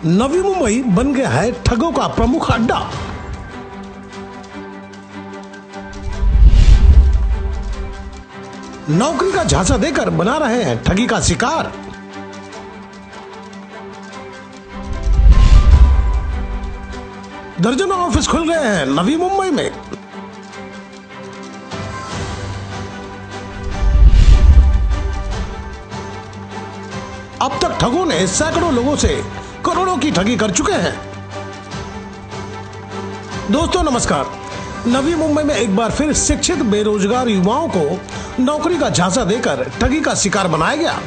नवी मुंबई बन गया है ठगों का प्रमुख अड्डा। नौकरी का झांसा देकर बना रहे हैं ठगी का शिकार। दर्जनों ऑफिस खुल गए हैं नवी मुंबई में। अब तक ठगों ने सैकड़ों लोगों से करोड़ों की ठगी कर चुके हैं। दोस्तों नमस्कार। नवी मुंबई में एक बार फिर शिक्षित बेरोजगार युवाओं को नौकरी का झांसा देकर ठगी का शिकार बनाया गया,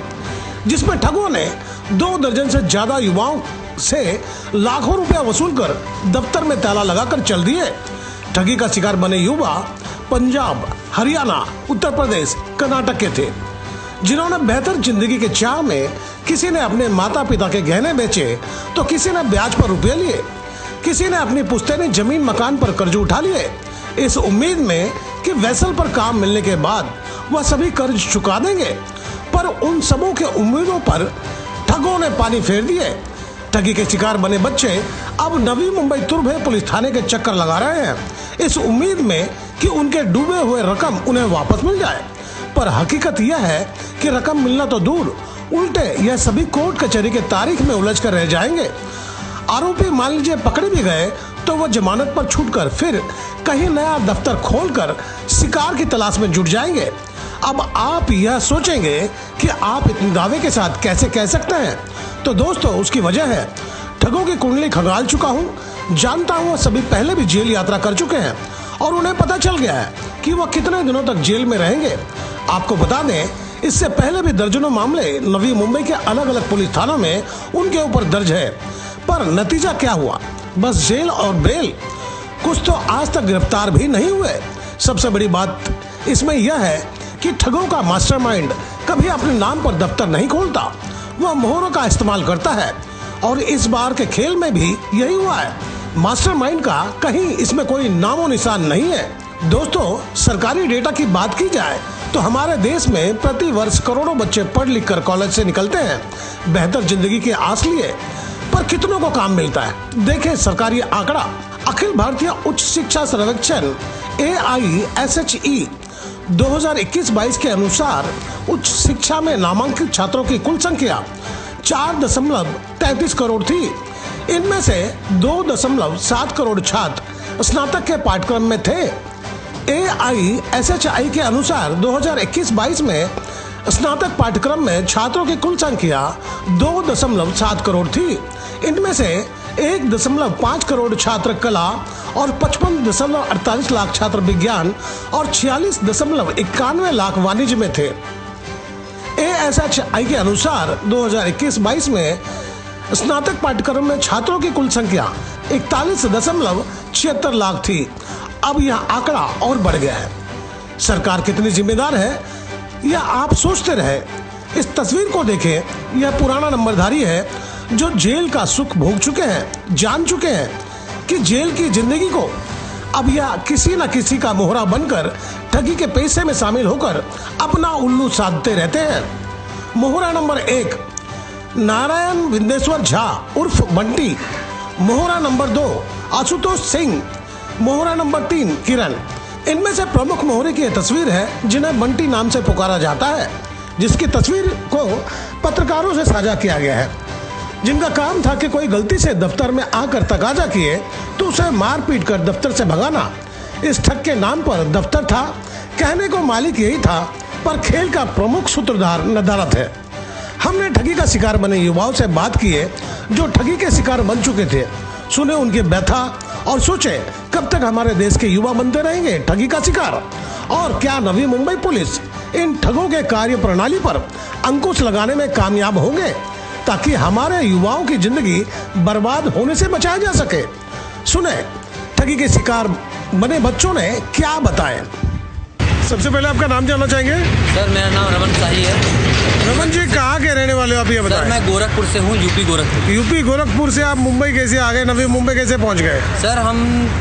जिसमें ठगों ने 2 दर्जन से ज्यादा युवाओं से लाखों रुपया वसूल कर दफ्तर में ताला लगाकर चल दिए। ठगी का शिकार बने युवा पंजाब, हरियाणा, उत्तर प्रदेश, कर्नाटक के थे, जिन्होंने बेहतर जिंदगी के चाह में किसी ने अपने माता पिता के गहने बेचे तो किसी ने ब्याज पर रुपये लिए, किसी ने अपनी पुश्तैनी जमीन मकान पर कर्ज उठा लिए, इस उम्मीद में कि वैसल पर काम मिलने के बाद वह सभी कर्ज चुका देंगे। पर उन सबों के उम्मीदों पर ठगों ने पानी फेर दिए। ठगी के शिकार बने बच्चे अब नवी मुंबई तुर्भे पुलिस थाने के चक्कर लगा रहे हैं, इस उम्मीद में कि उनके डूबे हुए रकम उन्हें वापस मिल जाए। पर हकीकत यह है कि रकम मिलना तो दूर, उल्टे यह सभी कोर्ट कचहरी के तारीख में उलझ कर रह जाएंगे। आरोपी मान लीजिए पकड़े भी गए तो वह जमानत पर छूटकर फिर कहीं नया दफ्तर खोलकर शिकार की तलाश में जुट जाएंगे। अब आप यह सोचेंगे कि आप इतने दावे के साथ कैसे कह सकते हैं, तो दोस्तों उसकी वजह है ठगों की कुंडली खंगाल चुका हूं। जानता हूं वह सभी पहले भी जेल यात्रा कर चुके हैं और उन्हें पता चल गया है कि वह कितने दिनों तक जेल में रहेंगे। आपको बता दें, इससे पहले भी दर्जनों मामले नवी मुंबई के अलग अलग पुलिस थानों में उनके ऊपर दर्ज है, पर नतीजा क्या हुआ? बस जेल और बेल। कुछ तो आज तक गिरफ्तार भी नहीं हुए। सबसे बड़ी बात इसमें यह है कि ठगों का मास्टरमाइंड कभी अपने नाम पर दफ्तर नहीं खोलता, वह मोहरों का इस्तेमाल करता है और इस बार के खेल में भी यही हुआ है। मास्टरमाइंड का कहीं इसमें कोई नामो निशान नहीं है। दोस्तों सरकारी डेटा की बात की जाए तो हमारे देश में प्रति वर्ष करोड़ों बच्चे पढ़ लिख कर कॉलेज से निकलते हैं बेहतर जिंदगी की आस लिए, पर कितनों को काम मिलता है? देखें सरकारी आंकड़ा। अखिल भारतीय उच्च शिक्षा सर्वेक्षण AISHE 2021-22 के अनुसार उच्च शिक्षा में नामांकित छात्रों की कुल संख्या 4.33 करोड़ थी। इनमें से 2.7 करोड़ छात्र स्नातक के पाठ्यक्रम में थे। AISHE के अनुसार 2021-22 में स्नातक पाठ्यक्रम में छात्रों की कुल संख्या 2.7 करोड़ थी। इनमें से 1.5 करोड़ छात्र कला और 55.48 लाख छात्र विज्ञान और 46.91 लाख वाणिज्य में थे। AISHE के अनुसार 2021-22 में स्नातक पाठ्यक्रम में छात्रों की कुल संख्या 41.76 लाख थी। अब यह आंकड़ा और बढ़ गया है। सरकार कितनी जिम्मेदार है यह आप सोचते रहे। इस तस्वीर को देखें, यह पुराना नंबरधारी है जो जेल का सुख भोग चुके हैं, जान चुके हैं कि जेल की जिंदगी को अब यह किसी न किसी का मोहरा बनकर ठगी के पैसे में शामिल होकर अपना उल्लू साधते रहते हैं। मोहरा नंबर 1 नारायण विंदेश्वर झा उर्फ बंटी। मोहरा नंबर 2 आशुतोष सिंह। मोहरा नंबर 3 किरण। इनमें से प्रमुख मोहरे की तस्वीर है जिन्हें बंटी नाम से पुकारा जाता है, जिसकी तस्वीर को पत्रकारों से साझा किया गया है, जिनका काम था कि कोई गलती से दफ्तर में आकर तकाजा किए तो उसे मार पीट कर दफ्तर से भगाना। इस ठग के नाम पर दफ्तर था, कहने को मालिक यही था, पर खेल का प्रमुख सूत्रधार नदारत है। हमने ठगी का शिकार बने युवाओं से बात की है जो ठगी के शिकार बन चुके थे, सुने उनकी व्यथा और सोचे कब तक हमारे देश के युवा बनते रहेंगे ठगी का शिकार, और क्या नवी मुंबई पुलिस इन ठगों के कार्य प्रणाली पर अंकुश लगाने में कामयाब होंगे ताकि हमारे युवाओं की जिंदगी बर्बाद होने से बचाया जा सके। सुने ठगी के शिकार बने बच्चों ने क्या बताया। सबसे पहले आपका नाम जानना चाहेंगे? सर मेरा नाम रमन शाही है। रमन जी, कहाँ के के रहने वाले हो आप, ये सर बताएं? मैं गोरखपुर से हूँ, यूपी गोरखपुर। यूपी गोरखपुर से आप मुंबई कैसे आ गए, नवी मुंबई कैसे पहुंच गए? सर हम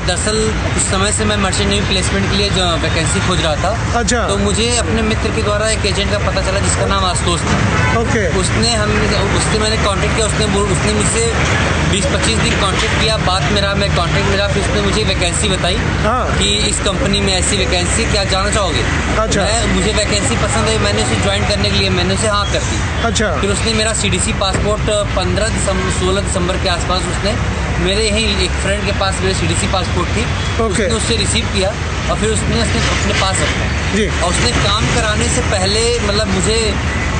दरअसल कुछ समय से मैं मर्चेंट नेवी प्लेसमेंट के लिए जो वैकेंसी खोज रहा था। अच्छा। तो मुझे अपने मित्र के द्वारा एक एजेंट का पता चला जिसका नाम आशुतोष था। ओके। उससे मैंने कांटेक्ट किया, उसने मुझसे 20-25 दिन कांटेक्ट किया, बात मेरा मैं कांटेक्ट मिला, फिर उसने मुझे वैकेंसी बताई। हाँ। कि इस कंपनी में ऐसी वैकेंसी, क्या जाना चाहोगे? अच्छा। मुझे वैकेंसी पसंद आई, मैंने उसे ज्वाइन करने के लिए मैंने उसे हाँ कर दी। अच्छा। फिर उसने मेरा CDC पासपोर्ट 16 दिसंबर के आसपास उसने मेरे यहीं एक फ्रेंड के पास मेरे CDC पासपोर्ट थी। ओके। उसने उससे रिसीव किया और फिर उसने अपने पास रखा जी। और उसने काम कराने से पहले मतलब मुझे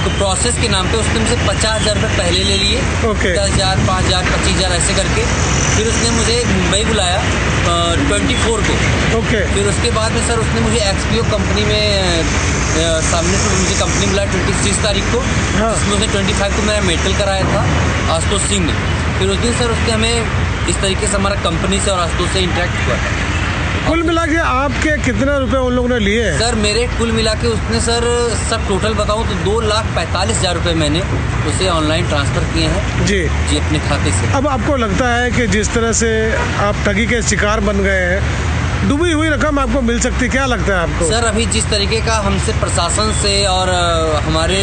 प्रोसेस के नाम पे उसने मुझे 50,000 रुपये पहले ले लिए। ओके। 10,000, 5,000, 25,000 ऐसे करके फिर उसने मुझे मुंबई बुलाया 24 को। ओके। फिर उसके बाद में सर उसने मुझे XPO कंपनी में सामने से मुझे कंपनी बुलाया 26 तारीख को। हाँ। जिसमें उसने 25 को मेरा मेडिकल कराया था आशुतोष सिंह ने। फिर उस दिन सर उसने हमें इस तरीके से हमारा कंपनी से और आशुतोष से इंटरेक्ट हुआ था। कुल मिला के आपके कितने रुपए उन लोगों ने लिए? सर मेरे कुल मिला के उसने सर सब टोटल बताऊं तो 2,45,000 रुपये मैंने उसे ऑनलाइन ट्रांसफ़र किए हैं जी अपने खाते से। अब आपको लगता है कि जिस तरह से आप ठगी के शिकार बन गए हैं, डूबी हुई रकम आपको मिल सकती, क्या लगता है आपको? सर अभी जिस तरीके का हमसे प्रशासन से और हमारे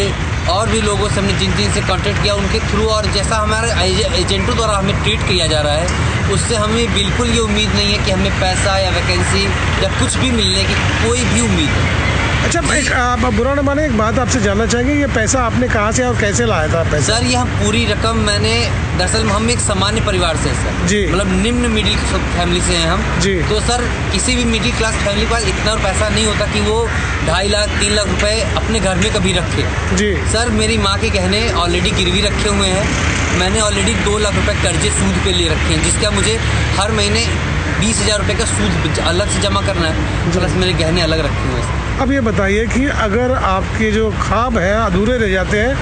और भी लोगों से हमने जिन से कांटेक्ट किया उनके थ्रू और जैसा हमारे एजेंटों द्वारा हमें ट्रीट किया जा रहा है, उससे हमें बिल्कुल ये उम्मीद नहीं है कि हमें पैसा या वैकेंसी या कुछ भी मिलने की कोई भी उम्मीद है। अच्छा, एक आप बुरा न माने, एक बात आपसे जानना चाहेंगे, ये पैसा आपने कहाँ से और कैसे लाया था पैसा? सर ये हम पूरी रकम मैंने दरअसल हम एक सामान्य परिवार से हैं सर जी। मतलब निम्न मिडिल फैमिली से हैं हम जी। तो सर किसी भी मिडिल क्लास फैमिली के पास इतना पैसा नहीं होता कि वो 2.5 लाख 3 लाख रुपए अपने घर में कभी रखे। जी। सर मेरी माँ के गहने ऑलरेडी गिरवी रखे हुए हैं, मैंने ऑलरेडी 2 लाख रुपए कर्जे सूद पे ले रखे हैं, जिसका मुझे हर महीने 20,000 रुपये का सूद अलग से जमा करना है, प्लस मेरे गहने अलग रखे हुए हैं। अब ये बताइए कि अगर आपके जो ख्वाब हैं अधूरे रह जाते हैं,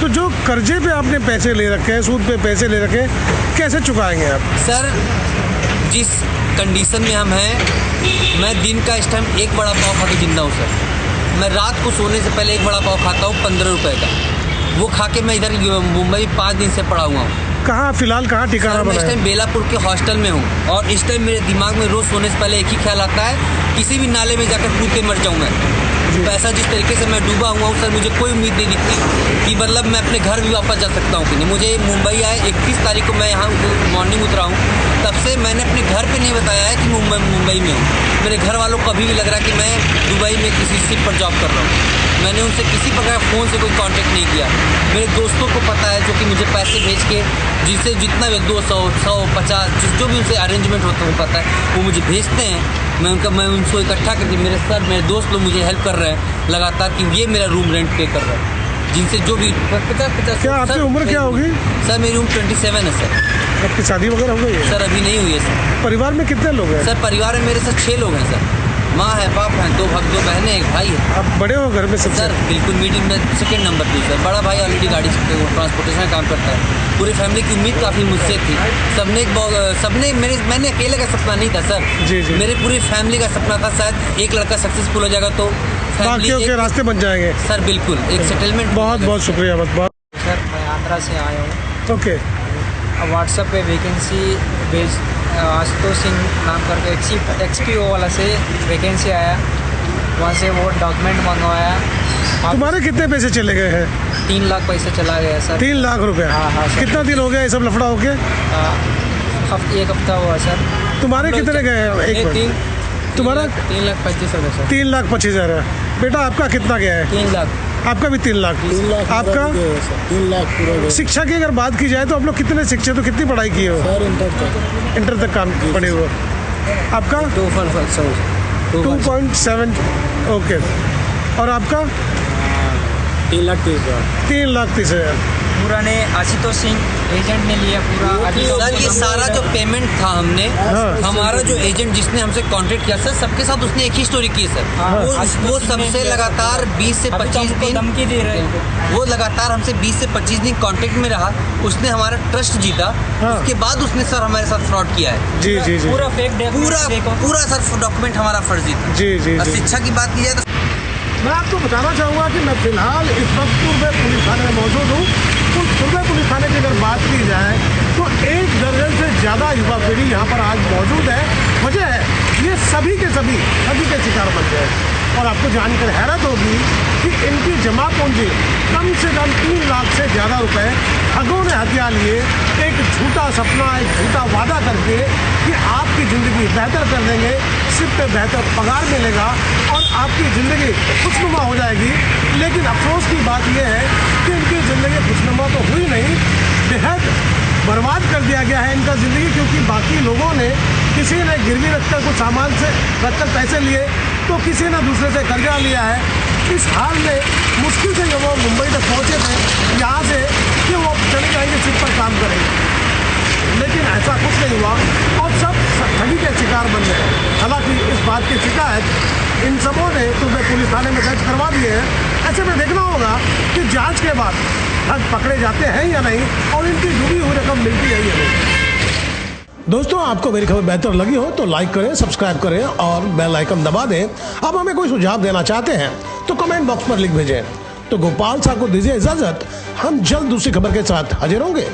तो जो कर्जे पे आपने पैसे ले रखे हैं, सूद पे पैसे ले रखे हैं, कैसे चुकाएंगे आप? सर जिस कंडीशन में हम हैं, मैं दिन का इस टाइम एक बड़ा पाव खा के जिंदा हूँ सर। मैं रात को सोने से पहले एक बड़ा पाव खाता हूँ 15 रुपये का, वो खा के मैं इधर मुंबई 5 दिन से पड़ा हुआ हूँ। कहाँ फिलहाल कहाँ ठिकाना मैं इस बनाया? टाइम बेलापुर के हॉस्टल में हूँ और इस टाइम मेरे दिमाग में रोज़ सोने से पहले एक ही ख्याल आता है, किसी भी नाले में जाकर कूद के मर जाऊँ मैं। पैसा जिस तरीके से मैं डूबा हुआ हूँ सर, मुझे कोई उम्मीद नहीं दिखती कि मतलब मैं अपने घर भी वापस जा सकता हूँ कि नहीं। मुझे मुंबई आए 31 तारीख को मैं यहाँ मॉर्निंग उतरा हूँ, तब से मैंने अपने घर पे नहीं बताया है कि मुंबई में हूँ। मेरे घर वालों को कभी भी लग रहा है कि मैं दुबई में किसी शिप पर जॉब कर रहा हूँ। मैंने उनसे किसी प्रकार फ़ोन से कोई कांटेक्ट नहीं किया। मेरे दोस्तों को पता है जो कि मुझे पैसे भेज के जिससे जितना भी 200, 100, 50 जो भी उनसे अरेंजमेंट होता है वो पता है, वो मुझे भेजते हैं। मैं उनको इकट्ठा करके मेरे दोस्त लोग मुझे हेल्प कर रहे हैं लगातार कि ये मेरा रूम रेंट पे कर रहा है, जिनसे जो भी 50। क्या आपकी उम्र क्या होगी? सर मेरी उम्र 27 है सर। आपकी शादी वगैरह हो गई है? सर अभी नहीं हुई है सर। परिवार में कितने लोग हैं? सर परिवार में मेरे साथ 6 लोग हैं सर। माँ है, बाप हैं, 2 बहनें, 1 भाई है। आप बड़े हो घर में सबसे? सर बिल्कुल मिडिल में सेकंड नंबर पे सर। बड़ा भाई ऑलरेडी गाड़ी ट्रांसपोर्टेशन का काम करता है। पूरी फैमिली की उम्मीद काफ़ी मुझसे थी। सबने मैंने अकेले का सपना नहीं था सर। जी जी। मेरे पूरी फैमिली का सपना था, शायद एक लड़का सक्सेसफुल हो जाएगा तो बाकियों के रास्ते बन जाएंगे। सर बिल्कुल एक सेटलमेंट। बहुत बहुत शुक्रिया। बहुत सर मैं आंध्रा से आया हूँ। ओके। व्हाट्सएप पे वैकेंसी भेज आशुतोष सिंह नाम करके XPO वाला से वैकेंसी आया, वहाँ से वो डॉक्यूमेंट मंगवाया। तुम्हारे कितने पैसे चले गए हैं? 3 लाख पैसे चला गया सर। 3 लाख रुपया? हाँ हाँ सर। कितना दिन हो गया ये सब लफड़ा होके? एक हफ्ता हुआ सर। तुम्हारे कितने गए हैं? एक मिनट। तुम्हारा 3,25,000 सर। 3,25,000 है। बेटा आपका कितना गया है? 3 लाख। आपका भी 3 लाख। 3 लाख आपका? 3 लाख पूरा। शिक्षा की अगर बात की जाए तो आप लोग कितने शिक्षित हो, कितनी पढ़ाई किए हो? सर इंटर तक काम पढ़े हो। आपका 2.7? ओके। और आपका? 3,30,000। 3,30,000। पूरा ने आशुतोष सिंह एजेंट ने लिया पूरा। सर ये सारा जो पेमेंट था हमने, हमारा जो एजेंट जिसने हमसे कांटेक्ट किया सर, सबके साथ उसने एक ही स्टोरी की है सर। वो सबसे लगातार 20 से 25 दिन धमकी दे रहे थे। वो लगातार हमसे 20 से 25 दिन कांटेक्ट में रहा। उसने हमारा ट्रस्ट जीता। उसके बाद उसने सर हमारे साथ फ्रॉड किया है। जी जी जी। पूरा फेक पूरा सर डॉक्यूमेंट हमारा फर्जी था। जी जी और जी। शिक्षा की बात की जाए तो मैं आपको बताना चाहूँगा कि मैं फिलहाल इस वक्त में पुलिस थाने में मौजूद हूँ ज़्यादा युवा पीढ़ी यहाँ पर आज मौजूद है। वजह है ये सभी के सभी ठगी के शिकार बन गए। और आपको जानकर हैरत होगी कि इनकी जमा पूंजी कम से कम 3 लाख से ज़्यादा रुपए ठगों ने हथिया लिए, एक झूठा सपना, एक झूठा वादा करके कि आपकी ज़िंदगी बेहतर कर देंगे, सिर्फ पे बेहतर पगार मिलेगा और आपकी ज़िंदगी खुशनुमा हो जाएगी। लेकिन अफसोस की बात यह है कि इनकी ज़िंदगी खुशनुमा तो हुई नहीं, बेहद बर्बाद कर दिया गया है इनका ज़िंदगी। क्योंकि बाकी लोगों ने, किसी ने गिरवी रखकर कुछ सामान से रखकर पैसे लिए, तो किसी ने दूसरे से कर्जा लिया है। इस हाल में मुश्किल से जब वो मुंबई तक पहुँचे थे यहाँ से कि वो चले जाएंगे शिप पर काम करेंगे, लेकिन ऐसा कुछ नहीं हुआ और सब ठगी के शिकार बन गए। हालांकि इस बात की शिकायत इन सबों ने सुबह पुलिस थाने में दर्ज करवा दिए हैं। ऐसे में देखना होगा कि जांच के बाद ठग पकड़े जाते हैं या नहीं और इनकी डूबी हुई रकम मिलती है या नहीं। दोस्तों, आपको मेरी खबर बेहतर लगी हो तो लाइक करें, सब्सक्राइब करें और बेल आइकन दबा दें। अब हमें कोई सुझाव देना चाहते हैं तो कमेंट बॉक्स पर लिख भेजें। तो गोपाल साहब को दीजिए इजाजत, हम जल्द दूसरी खबर के साथ हाजिर होंगे।